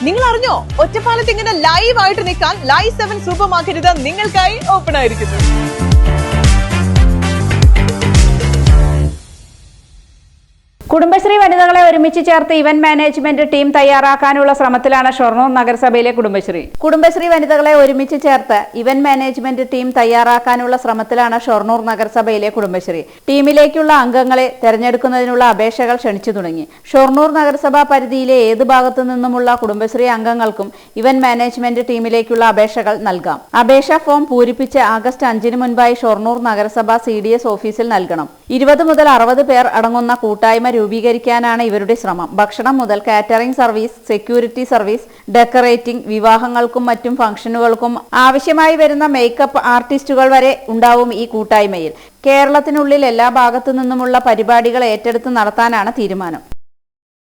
നിങ്ങൾ അറിഞ്ഞോ, ഒറ്റപ്പാലത്ത് ഇങ്ങനെ ലൈവ് ആയിട്ട് നിൽക്കാൻ ലൈവ് 7 സൂപ്പർ മാർക്കറ്റ് നിങ്ങൾക്കായി ഓപ്പൺ ആയിരിക്കുന്നു. കുടുംബശ്രീ വനിതകളെ ഒരുമിച്ച് ചേർത്ത് ഇവന്റ് മാനേജ്മെന്റ് ടീം തയ്യാറാക്കാനുള്ള ശ്രമത്തിലാണ് ഷൊർണൂർ നഗരസഭയിലെ കുടുംബശ്രീ വനിതകളെ ഒരുമിച്ച് ചേർത്ത് ഇവന്റ് മാനേജ്മെന്റ് ടീം തയ്യാറാക്കാനുള്ള ശ്രമത്തിലാണ് ഷൊർണൂർ നഗരസഭയിലെ കുടുംബശ്രീ. ടീമിലേക്കുള്ള അംഗങ്ങളെ തെരഞ്ഞെടുക്കുന്നതിനുള്ള അപേക്ഷകൾ ക്ഷണിച്ചു തുടങ്ങി. ഷൊർണൂർ നഗരസഭാ പരിധിയിലെ ഏത് ഭാഗത്തു നിന്നുമുള്ള കുടുംബശ്രീ അംഗങ്ങൾക്കും ഇവന്റ് മാനേജ്മെന്റ് ടീമിലേക്കുള്ള അപേക്ഷകൾ നൽകാം. അപേക്ഷാ ഫോം പൂരിപ്പിച്ച് ആഗസ്റ്റ് 5-ന് മുൻപായി ഷൊർണൂർ നഗരസഭ CDS ഓഫീസിൽ നൽകണം. 20 മുതൽ 60 പേർ അടങ്ങുന്ന കൂട്ടായ്മ രൂപീകരിക്കാനാണ് ഇവരുടെ ശ്രമം. ഭക്ഷണം മുതൽ catering service, security service, decorating, വിവാഹങ്ങൾക്കും മറ്റും ഫംഗ്ഷനുകൾക്കും ആവശ്യമായി വരുന്ന മേക്കപ്പ് ആർട്ടിസ്റ്റുകൾ വരെ ഉണ്ടാവും ഈ കൂട്ടായ്മയിൽ. കേരളത്തിനുള്ളിൽ എല്ലാ ഭാഗത്തു നിന്നുമുള്ള പരിപാടികൾ ഏറ്റെടുത്ത് നടത്താനാണ് തീരുമാനം.